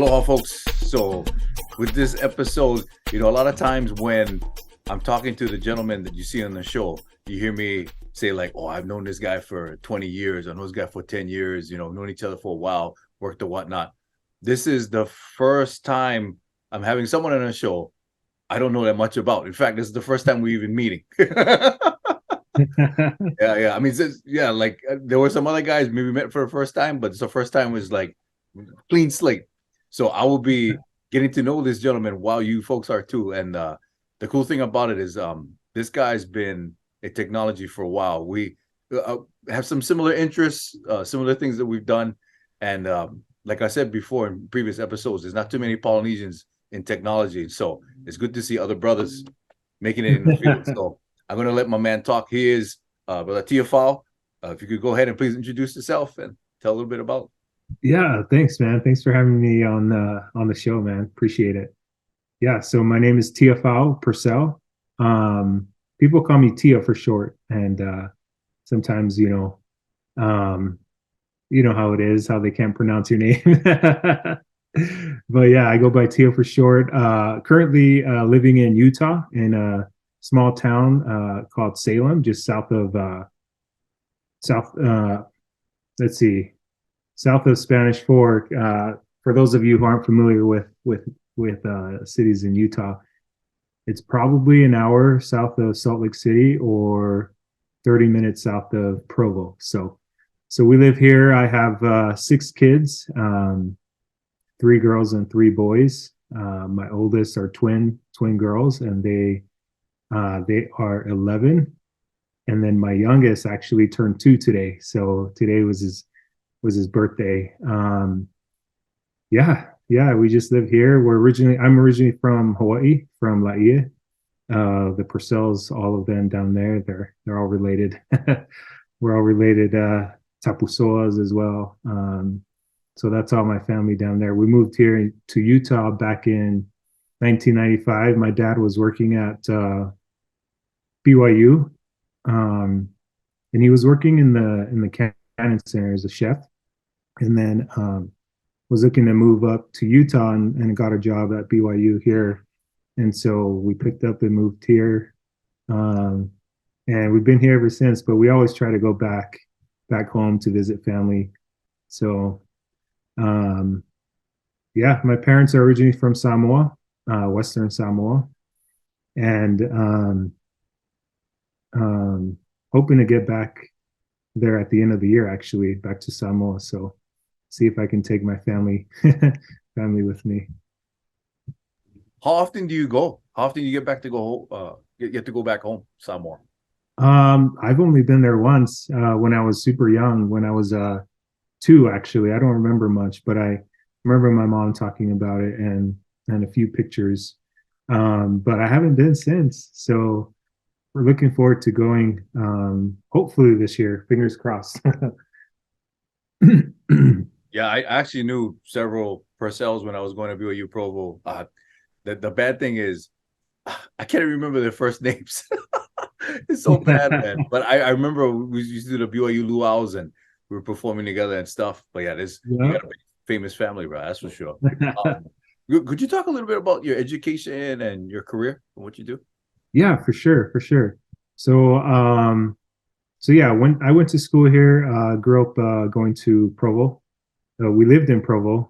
Aloha, folks. So, with this episode, a lot of times when I'm talking to the gentleman that you see on the show, you hear me say, like, oh, I've known this guy for 20 years. I know this guy for 10 years, known each other for a while, worked or whatnot. This is the first time I'm having someone on a show I don't know that much about. In fact, this is the first time we're even meeting. Yeah. I mean, there were some other guys maybe met for the first time, but it's the first time was like clean slate. So I will be getting to know this gentleman while you folks are too. And the cool thing about it is this guy's been in technology for a while. We have some similar interests, similar things that we've done. And like I said before in previous episodes, there's not too many Polynesians in technology. So it's good to see other brothers making it in the field. So I'm going to let my man talk. He is Brother Tiafau. If you could go ahead and please introduce yourself and tell a little bit about. Yeah, thanks, man. Thanks for having me on the show, man. Appreciate it. Yeah, so my name is Tiafau Purcell. People call me Tia for short, and sometimes you know how it is, how they can't pronounce your name. But yeah, I go by Tia for short. Currently living in Utah in a small town called Salem, just south of south. Let's see, south of Spanish Fork. For those of you who aren't familiar with cities in Utah, it's probably an hour south of Salt Lake City or 30 minutes south of Provo. So we live here. I have 6 kids, 3 girls and 3 boys. My oldest are twin girls, and they are 11. And then my youngest actually turned 2 today. So today was his birthday. Yeah, we just live here. I'm originally from Hawaii, from Laie. The Purcells, all of them down there, they're all related. We're all related, Tapusoas as well. So that's all my family down there. We moved here to Utah back in 1995. My dad was working at BYU, and he was working in the Cannon Center as a chef, and then was looking to move up to Utah and got a job at BYU here. And so we picked up and moved here. And we've been here ever since, but we always try to go back home to visit family. So, yeah, my parents are originally from Samoa, Western Samoa, and hoping to get back there at the end of the year, actually, back to Samoa. So see if I can take my family with me. How often do you go? How often do you get back to go? Get to go back home, Samoa? I've only been there once when I was super young, when I was 2, actually. I don't remember much, but I remember my mom talking about it and a few pictures. But I haven't been since. So we're looking forward to going, hopefully this year. Fingers crossed. Yeah, I actually knew several Purcells when I was going to BYU Provo. The bad thing is I can't remember their first names. It's so bad, man. But I remember we used to do the BYU luau's and we were performing together and stuff. But yeah, you got a big, famous family, bro. That's for sure. Could you talk a little bit about your education and your career and what you do? Yeah, for sure. So yeah, when I went to school here, grew up going to Provo. We lived in Provo.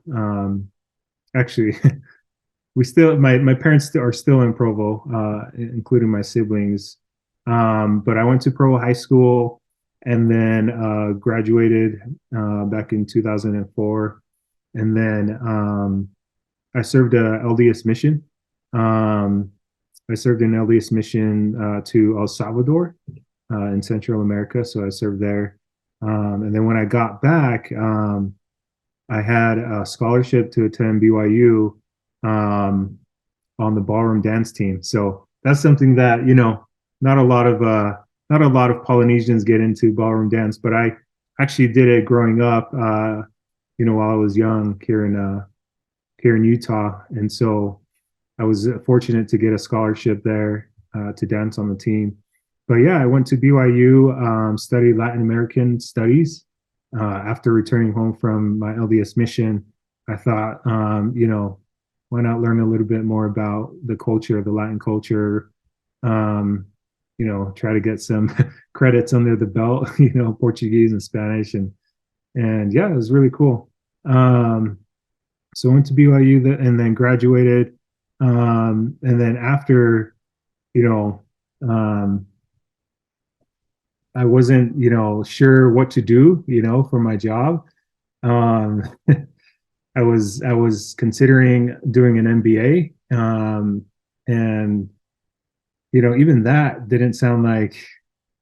Actually, my parents are still in Provo, including my siblings. But I went to Provo High School and then graduated back in 2004. And then I served a LDS mission. I served in LDS mission to El Salvador in Central America. So I served there. And then when I got back, I had a scholarship to attend BYU on the ballroom dance team. So that's something that, not a lot of Polynesians get into ballroom dance, but I actually did it growing up, while I was young here in Utah. And so I was fortunate to get a scholarship there to dance on the team. But yeah, I went to BYU, studied Latin American studies after returning home from my LDS mission. I thought, why not learn a little bit more about the culture, the Latin culture, um, try to get some credits under the belt, Portuguese and Spanish, and yeah, it was really cool. So I went to BYU and then graduated, and then after, you know, um, I wasn't, sure what to do, for my job. Um, I was considering doing an MBA, and even that didn't sound like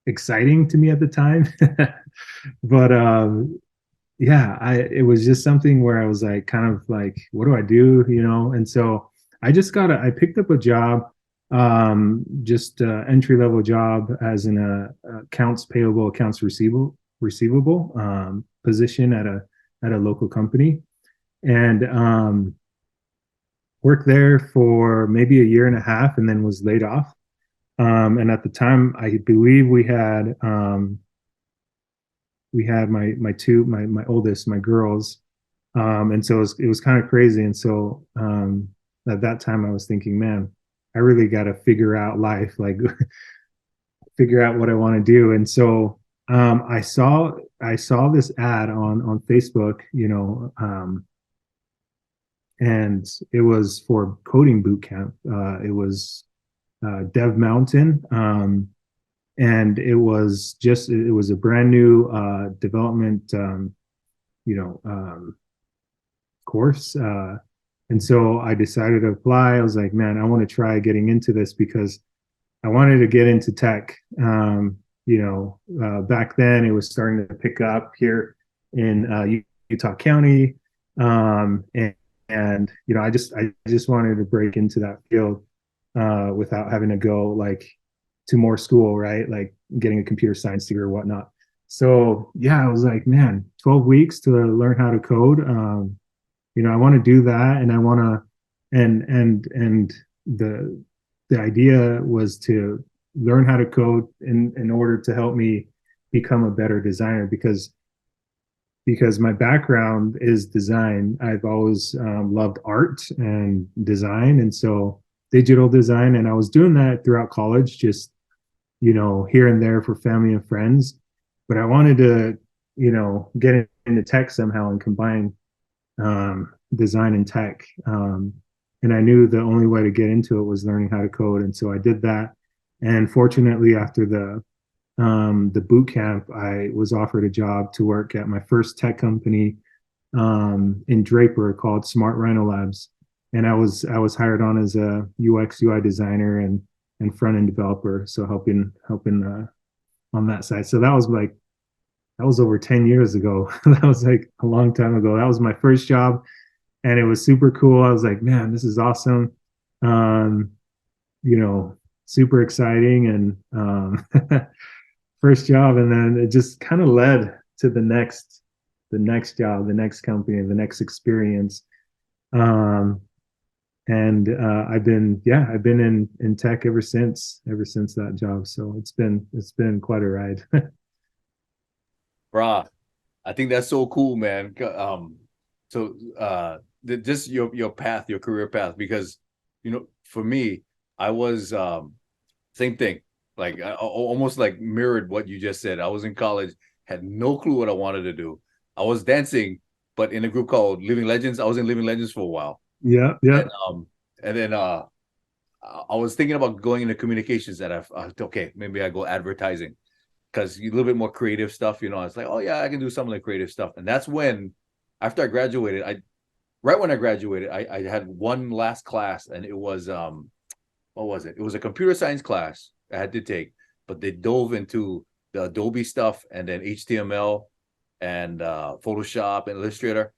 exciting to me at the time. But yeah, I it was just something where I was like, kind of like, what do I do? And so I picked up a job, just entry level job as an accounts payable, accounts receivable position at a local company, and worked there for maybe a year and a half, and then was laid off. And at the time, I believe we had my oldest, my girls, and so it was kind of crazy. And so at that time, I was thinking, man, I really got to figure out life, like figure out what I want to do. And so I saw this ad on Facebook, and it was for coding boot camp. It was Dev Mountain. And it was a brand new development, course. And so I decided to apply. I was like, man, I want to try getting into this because I wanted to get into tech. Back then it was starting to pick up here in Utah County. And I just wanted to break into that field without having to go like to more school, right? Like getting a computer science degree or whatnot. So yeah, I was like, man, 12 weeks to learn how to code. I want to do that, and I want to, and the idea was to learn how to code in order to help me become a better designer because my background is design. I've always loved art and design, and so digital design, and I was doing that throughout college, just here and there for family and friends. But I wanted to, get into tech somehow and combine design and tech. And I knew the only way to get into it was learning how to code, and so I did that. And fortunately, after the boot camp, I was offered a job to work at my first tech company in Draper called Smart Rhino Labs, and I was hired on as a UX UI designer and front end developer, so helping on that side. So that was over 10 years ago. That was like a long time ago. That was my first job, and it was super cool. I was like, man, this is awesome. Um, Super exciting, and first job, and then it just kind of led to the next job, the next company, the next experience. Um, and I've been in tech ever since that job. So it's been quite a ride. Bruh, I think that's so cool, man. So just your path, your career path, because for me, I was same thing. Like I almost like mirrored what you just said. I was in college, had no clue what I wanted to do. I was dancing, but in a group called Living Legends. I was in Living Legends for a while. Yeah, yeah. And then I was thinking about going into communications, and okay, maybe I go advertising because a little bit more creative stuff. I was like, oh yeah, I can do some of the creative stuff. And that's when, after I graduated, right when I graduated, I had one last class, and it was what was it? It was a computer science class I had to take, but they dove into the Adobe stuff and then HTML and Photoshop and Illustrator.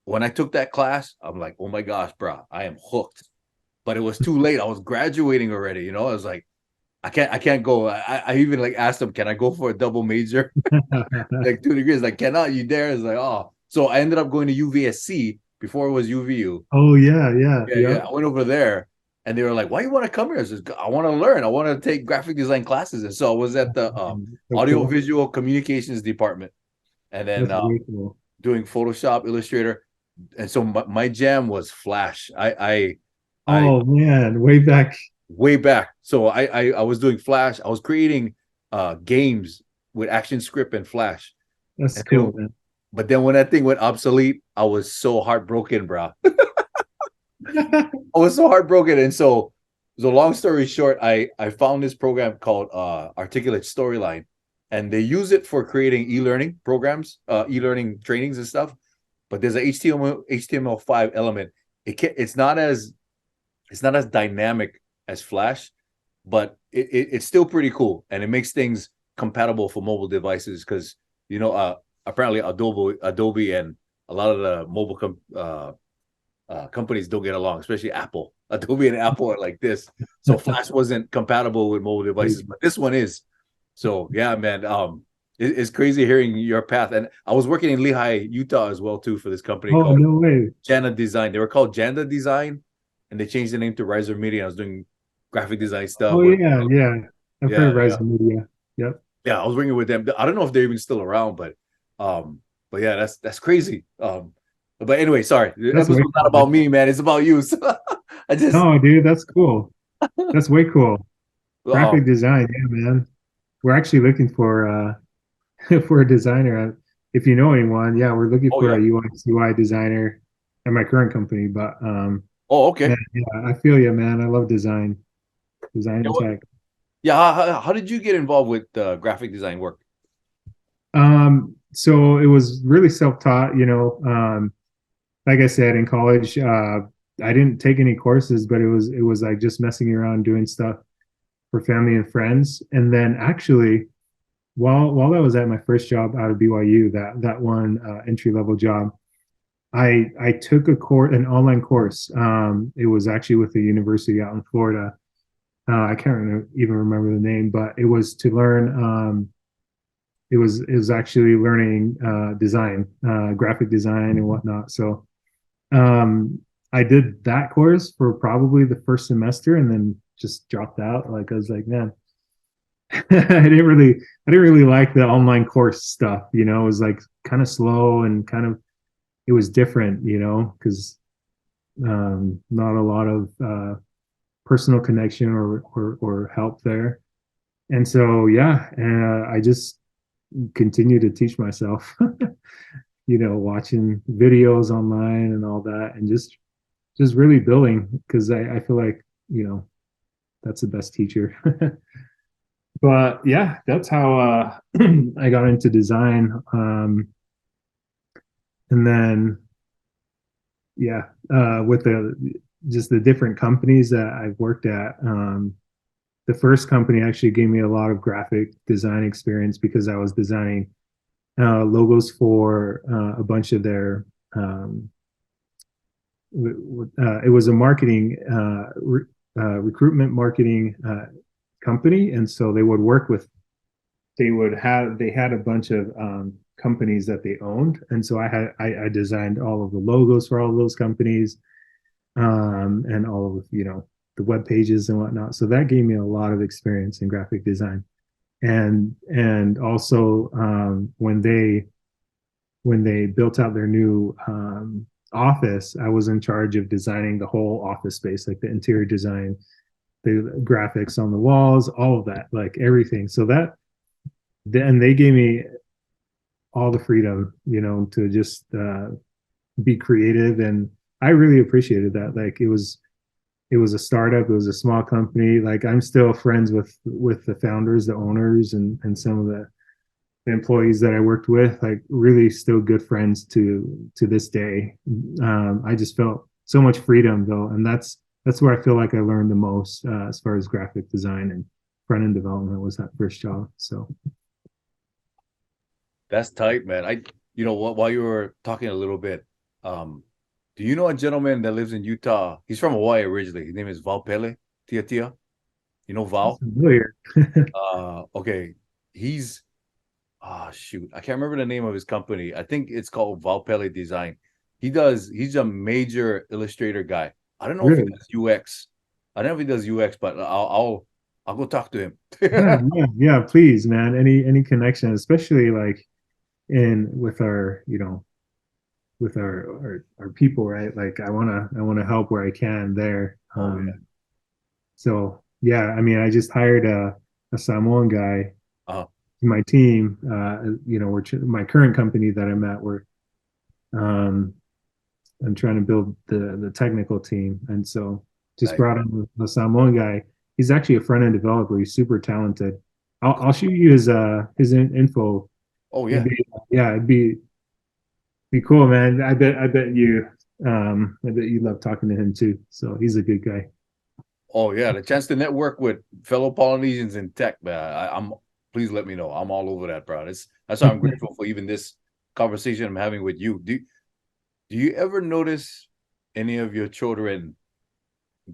When I took that class, I'm like, oh my gosh, bro, I am hooked. But it was too late. I was graduating already. I was like, I can't go. I even like asked them, can I go for a double major? Like 2 degrees. Like, cannot you dare? It's like, oh. So I ended up going to UVSC before it was UVU. Oh yeah, yeah, Yeah, yeah. yeah. I went over there, and they were like, why you want to come here? I said, I want to learn. I want to take graphic design classes. And so I was at the So audio cool. visual communications department, and then That's really cool. doing Photoshop, Illustrator. and so my jam was Flash. I Oh man, way back. way back. So I was doing Flash. I was creating games with Action Script and Flash. That's And then, cool, man. but then when that thing went obsolete, I was so heartbroken, bro. I was so heartbroken. And so long story short, I found this program called Articulate Storyline, and they use it for creating e-learning programs, e-learning trainings and stuff. But there's a HTML5 element. It's not as dynamic as Flash, but it's still pretty cool, and it makes things compatible for mobile devices because apparently Adobe and a lot of the companies don't get along, especially Apple. Adobe and Apple are like this. So Flash wasn't compatible with mobile devices, but this one is. So yeah, man. It's crazy hearing your path. And I was working in Lehigh, Utah as well too for this company Oh, called no way. Jana Design. They were called Janda Design, and they changed the name to Riser Media. I was doing graphic design stuff. Oh yeah, yeah. I've heard Yeah, of yeah, Rise Media. Yep. yeah. I was working with them. I don't know if they're even still around, but yeah, that's crazy. But anyway, sorry. The That's way episode's not cool, about man. me, man. It's about you. So I just No, dude, that's cool. That's way cool. um Graphic design, yeah, man. We're actually looking for for a designer. If you know anyone, yeah, we're looking oh for yeah. a UX UI designer at my current company. But Oh, okay. man, yeah, I feel you, man. I love design Yeah, and tech. yeah, how did you get involved with graphic design work? So it was really self-taught, like I said, in college, I didn't take any courses, but it was like just messing around doing stuff for family and friends. And then actually, while I was at my first job out of BYU, that one entry level job, I took an online course. It was actually with a university out in Florida. I can't even remember the name, but it was to learn. It was actually learning design, graphic design and whatnot. So I did that course for probably the first semester, and then just dropped out. Like I was like, man, I didn't really like the online course stuff. It was like kind of slow and it was different. Because not a lot of personal connection or help there. And so yeah, I just continue to teach myself. Watching videos online and all that, and just really building because I feel like that's the best teacher. But yeah, that's how I got into design. And then yeah, with the different companies that I've worked at. The first company actually gave me a lot of graphic design experience because I was designing logos for a bunch of their. It was a recruitment marketing company, and so they would work with. They had a bunch of companies that they owned, and so I designed all of the logos for all of those companies, and all of the web pages and whatnot. So that gave me a lot of experience in graphic design, and also when they built out their new office, I was in charge of designing the whole office space, like the interior design, the graphics on the walls, all of that, like everything. So then they gave me all the freedom, to just be creative, and I really appreciated that. Like it was a startup, it was a small company. Like I'm still friends with the founders, the owners, and some of the employees that I worked with, like really still good friends to this day. I just felt so much freedom though, and that's where I feel like I learned the most as far as graphic design and front end development was that first job. So That's tight, man. While you were talking a little bit, um, do you know a gentleman that lives in Utah? He's from Hawaii originally. His name is Val Pele, Tia Tia. You know Val? familiar. Okay. He's shoot. I can't remember the name of his company. I think it's called Val Pele Design. He's a major illustrator guy. I don't know if he Really? does UX. I don't know if he does UX, but I'll go talk to him. Yeah, yeah, yeah. Please, man. Any connection, especially like in with our with our people, right? Like I want to help where I can there. Oh yeah. So yeah, I mean, I just hired a Samoan guy Uh, to my team. My current company that I'm at, we're um, I'm trying to build the technical team, and so just nice. brought on the Samoan guy. He's actually a front end developer. He's super talented. I'll shoot you his info. Oh It'd yeah. be, yeah, it'd be cool, man. I bet you love talking to him too. So he's a good guy. Oh yeah. The chance to network with fellow Polynesians in tech, man. I'm please let me know. I'm all over that, bro. That's why I'm grateful for even this conversation I'm having with you. Do you ever notice any of your children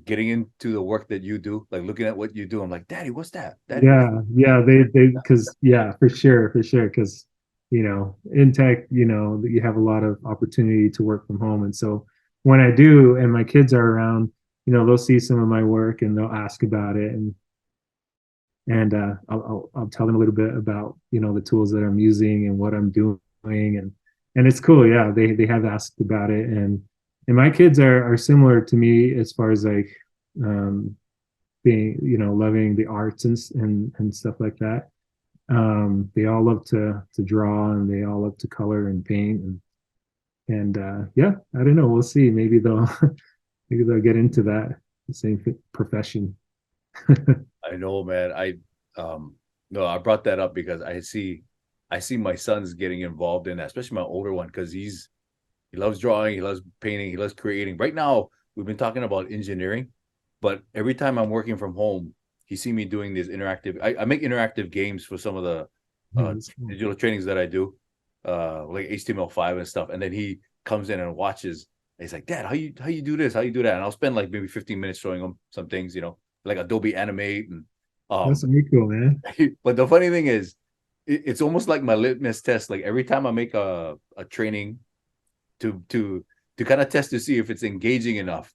getting into the work that you do, like looking at what you do? I'm like, Daddy, what's that? Daddy, what's Yeah, because yeah, for sure, because in tech, you have a lot of opportunity to work from home, and so when I do, and my kids are around, they'll see some of my work and they'll ask about it, and I'll tell them a little bit about the tools that I'm using and what I'm doing, and it's cool. Yeah, they have asked about it, and my kids are similar to me as far as like um, being loving the arts and stuff like that. They all love to draw, and they all love to color and paint, and yeah, I don't know, we'll see, maybe they'll maybe they'll get into that same profession. I know, man. No, I brought that up because I see my sons getting involved in that, especially my older one, because he loves drawing, he loves painting, he loves creating. Right now, we've been talking about engineering, but every time I'm working from home, he see me doing this interactive. I make interactive games for some of the Cool. digital trainings that I do, like HTML5 and stuff. And then he comes in and watches. And he's like, Dad, how you do this? How you do that? And I'll spend like maybe 15 minutes showing him some things, like Adobe Animate and That's um. really cool, man. But the funny thing is, it's almost like my litmus test. Like every time I make a training to to to kind of test to see if it's engaging enough,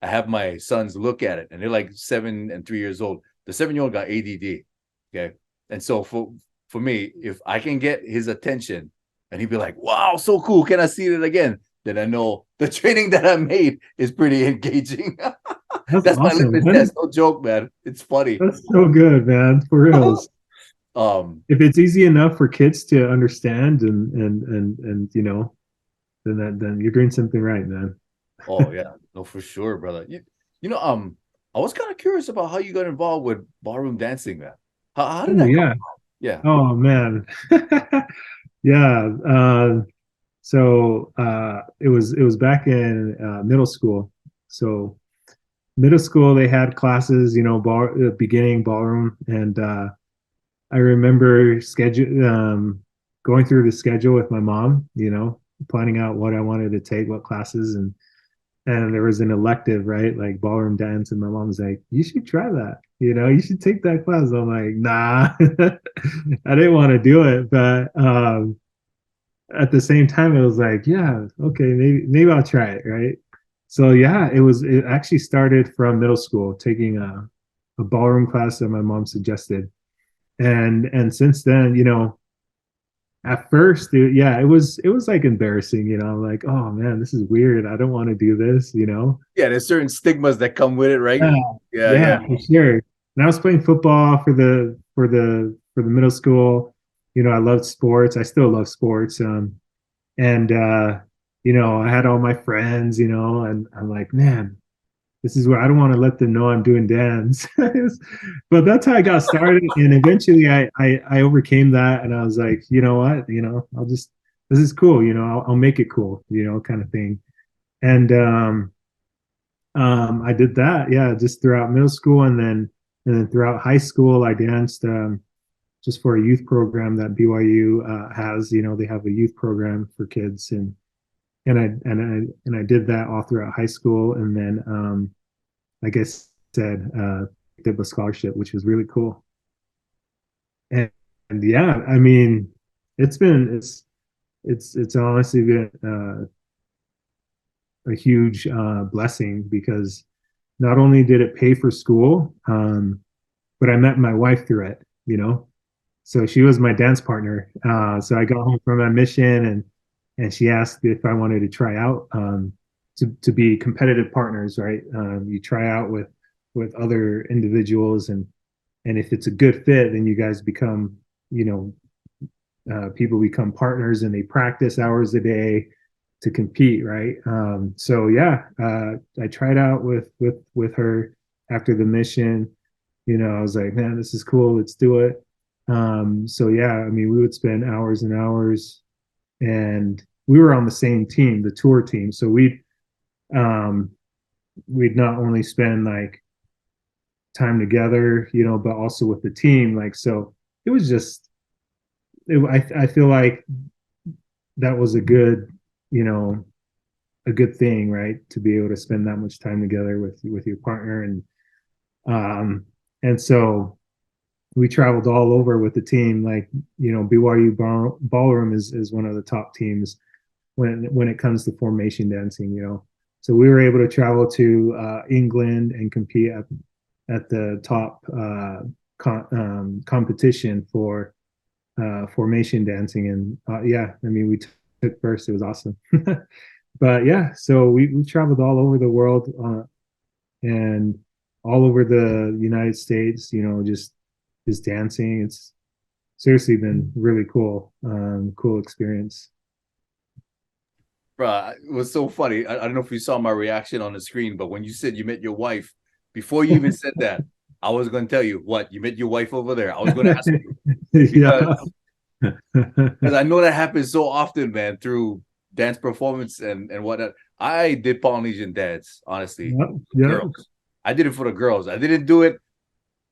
I have my sons look at it, and they're like 7 and 3 years old. The 7-year-old got ADD, okay, and so for me, if I can get his attention, and he'd be like, "Wow, so cool! Can I see it again?" Then I know the training that I made is pretty engaging. That's That's my awesome, litmus man. test. No joke, man. It's funny. That's so good, man, for reals. um, If it's easy enough for kids to understand and then you're doing something right, man. oh yeah, no, for sure, brother. I was kind of curious about how you got involved with ballroom dancing, man. How did Oh that come? yeah. Yeah. Oh man. Yeah. So it was back in middle school. So middle school they had classes, beginning ballroom, and I remember schedule going through the schedule with my mom, planning out what I wanted to take, what classes, and there was an elective, right? Like ballroom dance. And my mom was like, you should try that. You should take that class. I'm like, nah, I didn't want to do it. But at the same time, it was like, yeah, okay, maybe I'll try it. Right. So yeah, it actually started from middle school, taking a ballroom class that my mom suggested. And since then, at first, yeah, it was like embarrassing, I'm like, oh man, this is weird. I don't want to do this. Yeah, there's certain stigmas that come with it, right? Yeah, Yeah, yeah, yeah. for sure. And I was playing football for the middle school. I loved sports. I still love sports. And I had all my friends, and I'm like, man, this is where I don't want to let them know I'm doing dance. But that's how I got started. And eventually I overcame that, and I was like, you know what, this is cool, I'll make it cool, kind of thing. And I did that, yeah, just throughout middle school, and then throughout high school, I danced just for a youth program that BYU has. They have a youth program for kids, and I did that all throughout high school, and then like I said, did a scholarship, which was really cool. And yeah, I mean, it's honestly been a huge blessing, because not only did it pay for school, but I met my wife through it. So she was my dance partner. So I got home from my mission, and she asked if I wanted to try out to be competitive partners, right? You try out with other individuals, and if it's a good fit, then you guys become, you know, people become partners, and they practice hours a day to compete, right? So yeah, I tried out with her after the mission. You know, I was like, man, this is cool. Let's do it. So yeah, I mean, we would spend hours and hours, and we were on the same team, the tour team. So um, we'd not only spend like time together, you know, but also with the team. Like, so it was just, I feel like that was a good, you know, a good thing, right? To be able to spend that much time together with your partner, um, and so we traveled all over with the team. Like, you know, BYU Ballroom is one of the top teams when it comes to formation dancing. You know, so we were able to travel to England and compete at the top competition for formation dancing, and yeah, I mean, we took first. It was awesome. But yeah, so we traveled all over the world, and all over the United States, you know, just dancing. It's seriously been really cool, cool experience. Bruh, it was so funny. I don't know if you saw my reaction on the screen, but when you said you met your wife, before you even said that, I was going to tell you what you met your wife over there. I was going to ask you Yeah. because I know that happens so often, man, through dance performance and whatnot. I did Polynesian dance, honestly, Yep, yep. girls. I did it for the girls. I didn't do it.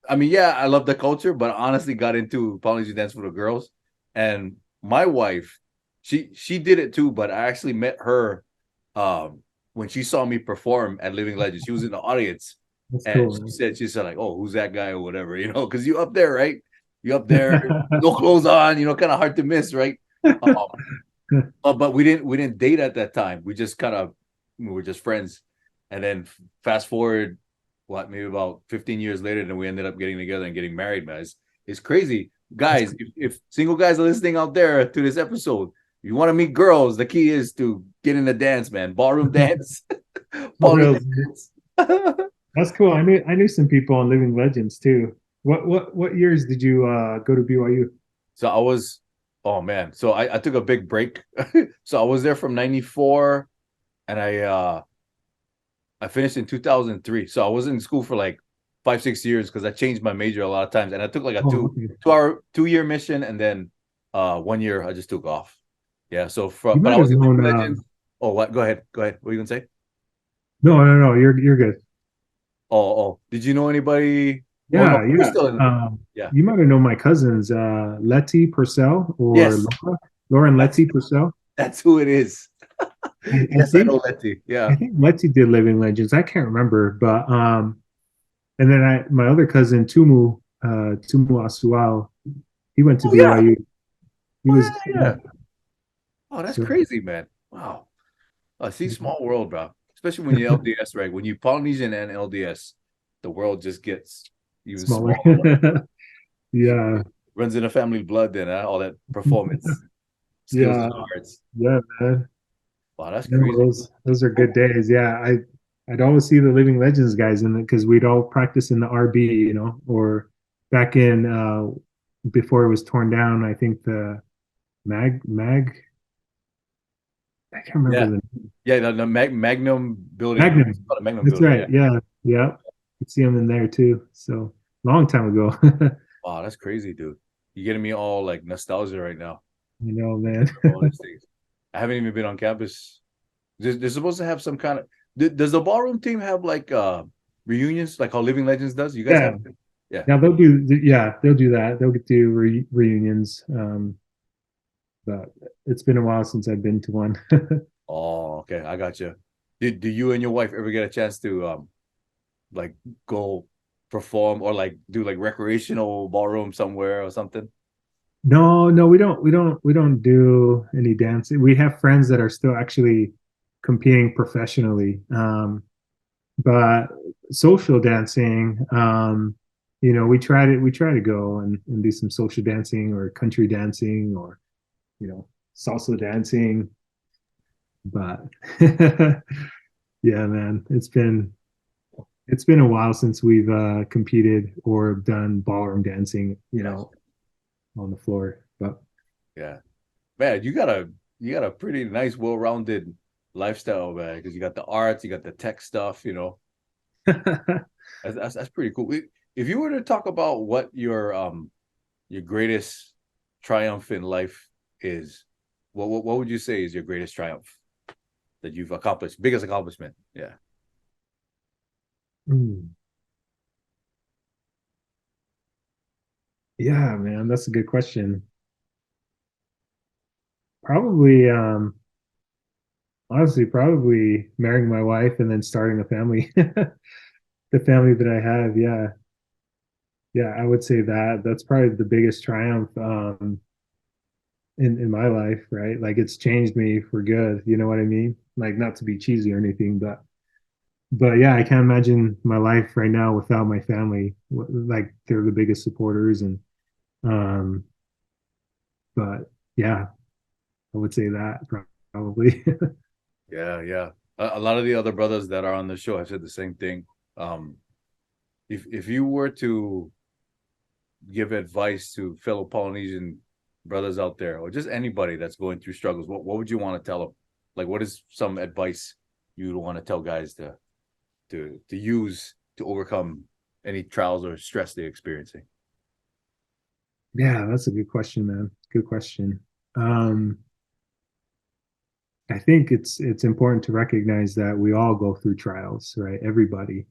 I mean, yeah, I love the culture, but honestly, got into Polynesian dance for the girls. And my wife, she did it too, but I actually met her when she saw me perform at Living Legends. She was in the audience, That's and cool. she said like, "Oh, who's that guy or whatever?" You know, because you up there, right? You up there, no clothes on, you know, kind of hard to miss, right? Um, but we didn't date at that time. We just kind of we were just friends, and then fast forward, what, maybe about 15 years later, then we ended up getting together and getting married, man. It's crazy, That's guys. cool. If single guys are listening out there to this episode, if you want to meet girls, the key is to get in the dance, man. Ballroom dance, For Polynesian real. dance. That's cool. I knew some people on Living Legends too. What years did you go to BYU? So I was, oh man. So I took a big break. So I was there from 94 and I finished in 2003. So I was in school for like 5, 6 years because I changed my major a lot of times. And I took like a Oh, okay. 2 hour 2 year mission, and then 1 year I just took off. Yeah. So You from but I might have was in known. Living Legends. Oh, what? Go ahead. Go ahead. What are you gonna say? No, no, no. You're good. Oh. Did you know anybody? Oh no, Yeah, you're yeah. still in. Yeah. You might have known my cousins, Letty Purcell or Yes. Laura and That's Letty Purcell. that's who it is. I Yes, I think know Letty. I Yeah. think Letty did Living Legends. I can't remember, but and then my other cousin Tumu Asuao, he went to Oh yeah. BYU. He Oh was yeah. Yeah. Oh, that's so crazy, man. Wow. I see, small world, bro. Especially when you're LDS, right? When you Polynesian and LDS, the world just gets even smaller. smaller. Yeah, Runs in the family blood, then all that performance skills yeah, and arts. yeah, man. Wow, that's No, crazy. those are good days. Yeah, I'd always see the Living Legends guys in it because we'd all practice in the RB, you know, or back in before it was torn down. I think the Mag. I can't remember Yeah, the yeah. The Magnum building. It's Magnum. called a Magnum That's building. Yeah. right. Yeah, yeah. Could see them in there too. So long time ago. Wow, that's crazy, dude. You're getting me all like nostalgia right now. You know, man. All these things. I haven't even been on campus. They're supposed to have some kind of. Does the ballroom team have like reunions, like how Living Legends does? You guys Yeah, have? Yeah. yeah. They'll do. Yeah, they'll do that. They'll do reunions. But it's been a while since I've been to one. Oh, okay. I got you. Do you and your wife ever get a chance to like go perform or like do like recreational ballroom somewhere or something? No, no, we don't do any dancing. We have friends that are still actually competing professionally. But social dancing, you know, we try to go and do some social dancing or country dancing or, you know, salsa dancing. But yeah, man, it's been a while since we've competed or done ballroom dancing, on the floor. But Yeah, man, you got a pretty nice, well-rounded lifestyle, man. Because you got the arts, you got the tech stuff. That's pretty cool. If you were to talk about what your greatest triumph in life is, what would you say is your greatest triumph that you've accomplished, biggest accomplishment? Yeah. mm, yeah, man, that's a good question. Probably, honestly, probably marrying my wife and then starting a family. The family that I have, yeah, yeah, I would say that that's probably the biggest triumph in my life, right? Like it's changed me for good. You know what I mean? Like not to be cheesy or anything, but yeah, I can't imagine my life right now without my family. Like they're the biggest supporters, and um, but yeah, I would say that probably. Yeah, yeah. A lot of the other brothers that are on the show have said the same thing. Um, if you were to give advice to fellow Polynesian brothers out there, or just anybody that's going through struggles, what would you want to tell them? Like, what is some advice you would want to tell guys to use to overcome any trials or stress they're experiencing? Yeah, that's a good question, man. Good question. Um, I think it's important to recognize that we all go through trials, right? Everybody,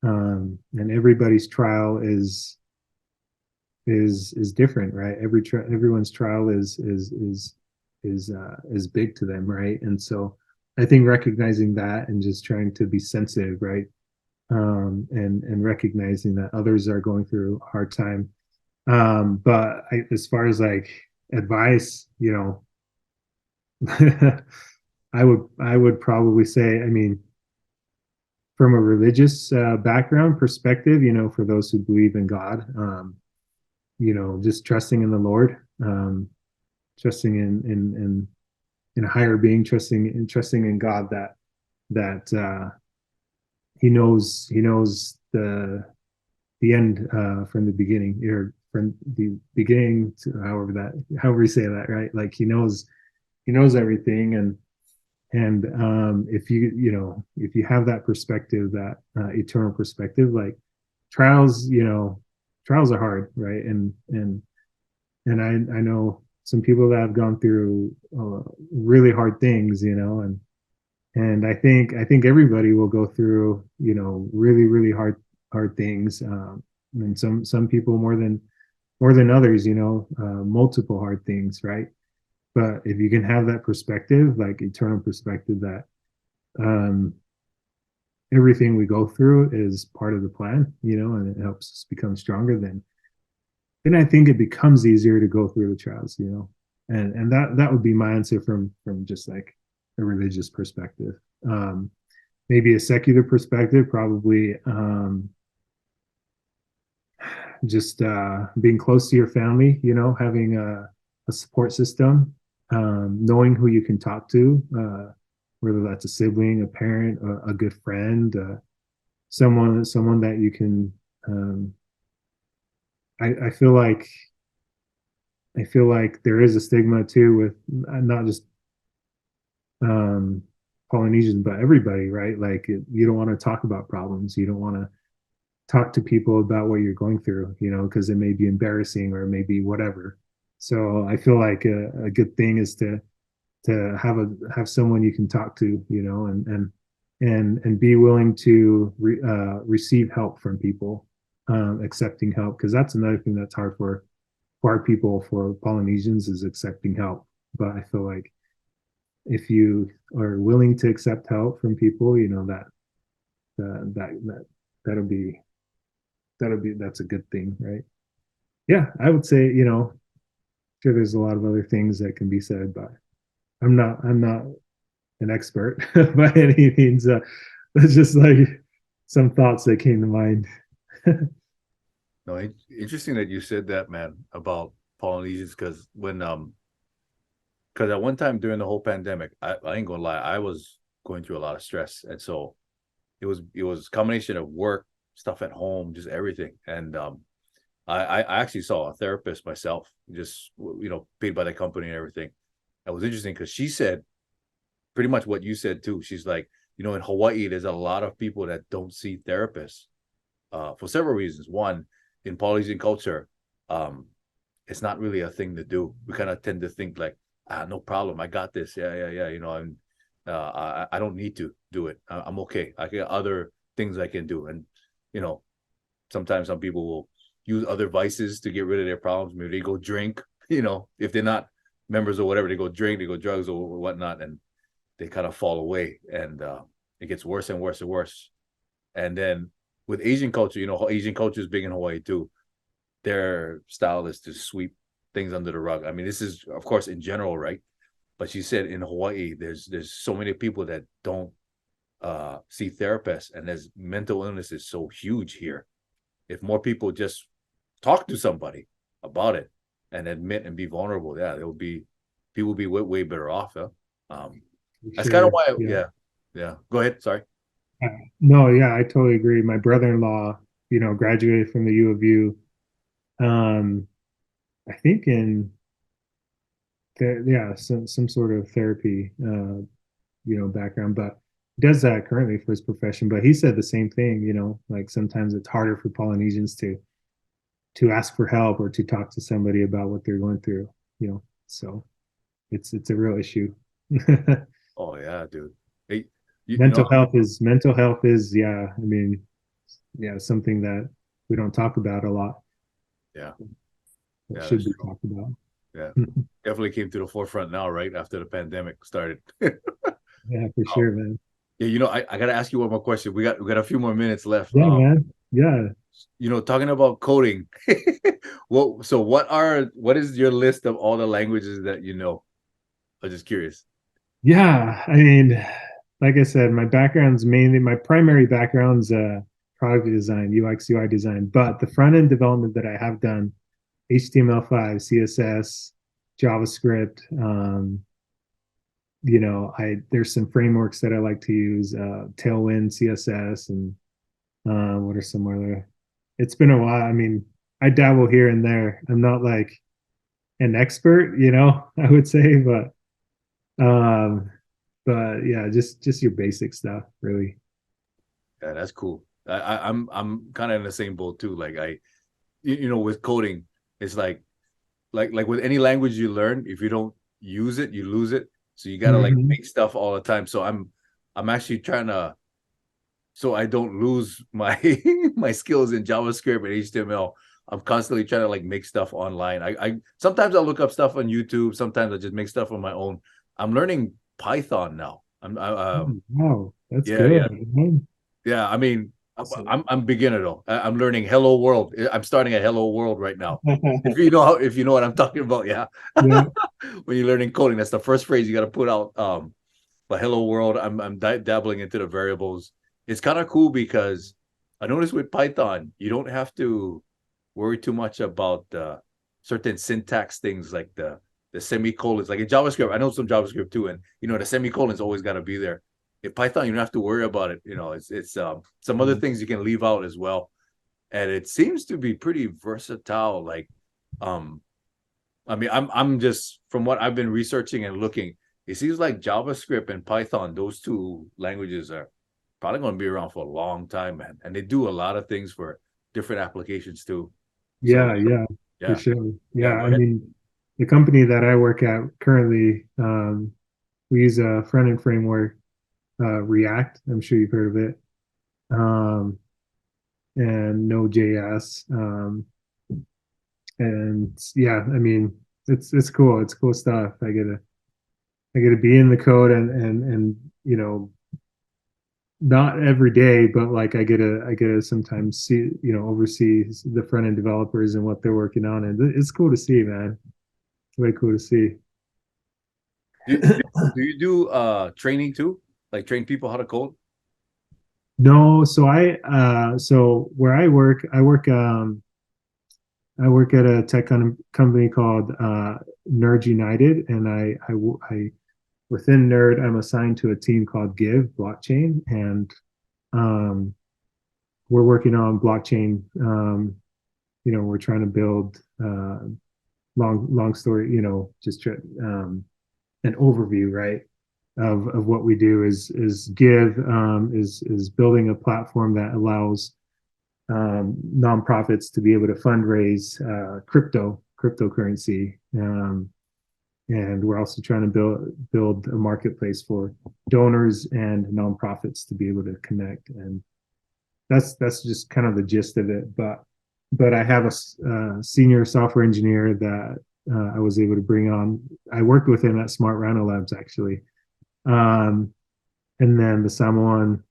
and everybody's trial is different, right? Everyone's trial is big to them, right? And so I think recognizing that and just trying to be sensitive, right? And recognizing that others are going through a hard time. But as far as like advice, I would probably say, I mean, from a religious background perspective, for those who believe in God, just trusting in the Lord, trusting in a higher being, trusting in God that he knows the end from the beginning, or from the beginning to however you say that, right? Like he knows everything, and if you have that perspective, that eternal perspective, like trials you know trials are hard, right? And I know some people that have gone through really hard things, and I think everybody will go through really really hard things, and some people more than others, multiple hard things, right? But if you can have that perspective, like eternal perspective, that um, everything we go through is part of the plan, and it helps us become stronger, then I think it becomes easier to go through the trials, and that would be my answer from just like a religious perspective. Um, Maybe a secular perspective, probably just being close to your family, having a support system, knowing who you can talk to, whether that's a sibling, a parent, a good friend, someone that you can. I feel like there is a stigma too with not just um, Polynesians, but everybody, right? Like you don't want to talk about problems. You don't want to talk to people about what you're going through, because it may be embarrassing or it may be whatever. So I feel like a good thing is to have someone you can talk to, and be willing to receive help from people, accepting help, because that's another thing that's hard for people, for Polynesians, is accepting help. But I feel like if you are willing to accept help from people, that that'll be that's a good thing, right? Yeah, I would say, sure, there's a lot of other things that can be said, but I'm not an expert by any means. That's just like some thoughts that came to mind. No, interesting that you said that, man, about Polynesians, because when because at one time during the whole pandemic, I ain't gonna lie, I was going through a lot of stress, and so it was a combination of work, stuff at home, just everything, and I actually saw a therapist myself, just paid by the company and everything. That was interesting because she said pretty much what you said too. She's like, in Hawaii, there's a lot of people that don't see therapists for several reasons. One, in Polynesian culture, it's not really a thing to do. We kind of tend to think like, no problem, I got this. Yeah, yeah, yeah. I don't need to do it. I'm okay. I got other things I can do. And sometimes some people will use other vices to get rid of their problems. Maybe they go drink. If they're not members or whatever, they go drink, they go drugs or whatnot, and they kind of fall away. And it gets worse and worse and worse. And then with Asian culture, Asian culture is big in Hawaii too. Their style is to sweep things under the rug. I mean, this is, of course, in general, right? But she said in Hawaii, there's so many people that don't see therapists, and there's mental illness is so huge here. If more people just talk to somebody about it and admit and be vulnerable, yeah, people will be way better off. Huh? That's kind of why, yeah. Go ahead. Sorry. No, yeah, I totally agree. My brother-in-law, graduated from the U of U. I think in some sort of therapy, background, but he does that currently for his profession. But he said the same thing, like sometimes it's harder for Polynesians to ask for help or to talk to somebody about what they're going through, so it's a real issue. Oh yeah, dude. Hey, mental health is, yeah, I mean, yeah, something that we don't talk about a lot. Yeah. It should be talked about. Yeah. Definitely came to the forefront now, right after the pandemic started. Yeah, for sure, man. Yeah, I gotta ask you one more question. We got a few more minutes left. Yeah, man. Yeah. Talking about coding. What is your list of all the languages that you know? I'm just curious. Yeah, I mean, like I said, my primary background's product design, UX, UI design, but the front end development that I have done, HTML5, CSS, JavaScript, there's some frameworks that I like to use, Tailwind, CSS, and what are some other? It's been a while. I mean, I dabble here and there. I'm not like an expert, I would say, but yeah, just your basic stuff, really. Yeah, that's cool. I'm kind of in the same boat too. Like with coding, it's like with any language you learn, if you don't use it, you lose it. So you gotta like make stuff all the time. So I'm actually trying to, so I don't lose my my skills in JavaScript and HTML. I'm constantly trying to like make stuff online. I sometimes I'll look up stuff on YouTube. Sometimes I just make stuff on my own. I'm learning Python now. Wow, that's yeah, good. yeah. I mean, I'm beginner though. I'm learning Hello World. I'm starting at Hello World right now. If you know what I'm talking about, yeah. Yeah. When you're learning coding, that's the first phrase you got to put out. But Hello World, I'm dabbling into the variables. It's kind of cool because I noticed with Python, you don't have to worry too much about certain syntax things like the semicolons. Like in JavaScript, I know some JavaScript too, and the semicolons always got to be there. In Python, you don't have to worry about it. It's some other things you can leave out as well, and it seems to be pretty versatile. Like, I mean, I'm just from what I've been researching and looking, it seems like JavaScript and Python, those two languages are probably going to be around for a long time, man. And they do a lot of things for different applications too. Yeah, So, yeah, yeah, for sure. yeah. Yeah, I mean, the company that I work at currently, we use a front end framework, React. I'm sure you've heard of it, and Node.js. And yeah, I mean, it's cool. It's cool stuff. I get to be in the code and not every day, but like I get to sometimes see, oversee the front end developers and what they're working on, and it's cool to see, man. It's way cool to see. Do you do training too? Like train people how to code? No, so where I work at a tech company called Nerd United, and I within Nerd, I'm assigned to a team called Give Blockchain, and um, we're working on blockchain. We're trying to build long story. Just an overview, right? Of what we do is Give is building a platform that allows nonprofits to be able to fundraise cryptocurrency, and we're also trying to build a marketplace for donors and nonprofits to be able to connect. And that's just kind of the gist of it. But I have a senior software engineer that I was able to bring on. I worked with him at Smart Rhino Labs actually, and then the Samoan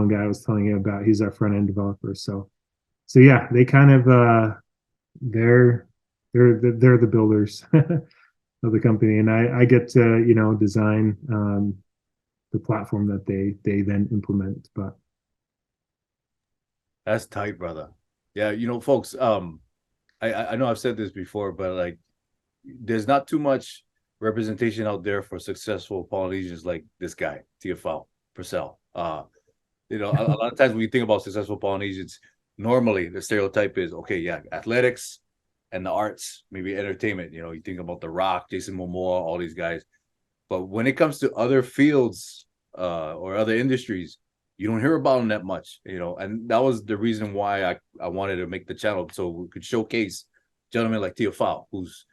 guy I was telling you about, he's our front end developer. So yeah, they kind of they're the builders of the company, and I get to design the platform that they then implement. But That's tight, brother. Yeah, folks. I know I've said this before, but like, there's not too much representation out there for successful Polynesians like this guy, Tiafau, Purcell. A lot of times when you think about successful Polynesians, normally the stereotype is, okay, yeah, athletics and the arts, maybe entertainment. You think about The Rock, Jason Momoa, all these guys. But when it comes to other fields or other industries, you don't hear about them that much, and that was the reason why I wanted to make the channel, so we could showcase gentlemen like Tiafau, who's,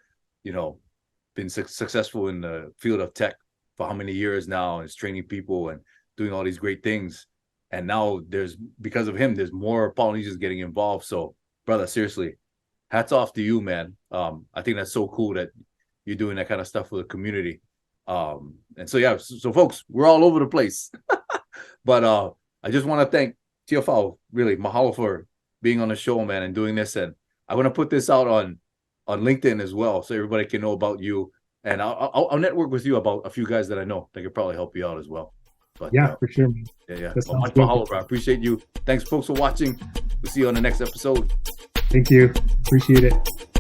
been successful in the field of tech for how many years now, and is training people and doing all these great things. And now because of him, there's more Polynesians getting involved. So, brother, seriously, hats off to you, man. I think that's so cool that you're doing that kind of stuff for the community. And so, yeah, so folks, we're all over the place. But I just want to thank Tiafau, really, mahalo for being on the show, man, and doing this. And I'm going to put this out on LinkedIn as well, so everybody can know about you. And I'll network with you about a few guys that I know that could probably help you out as well. But yeah, for sure. Yeah. Well, much mahalo, bro. I appreciate you. Thanks, folks, for watching. We'll see you on the next episode. Thank you. Appreciate it.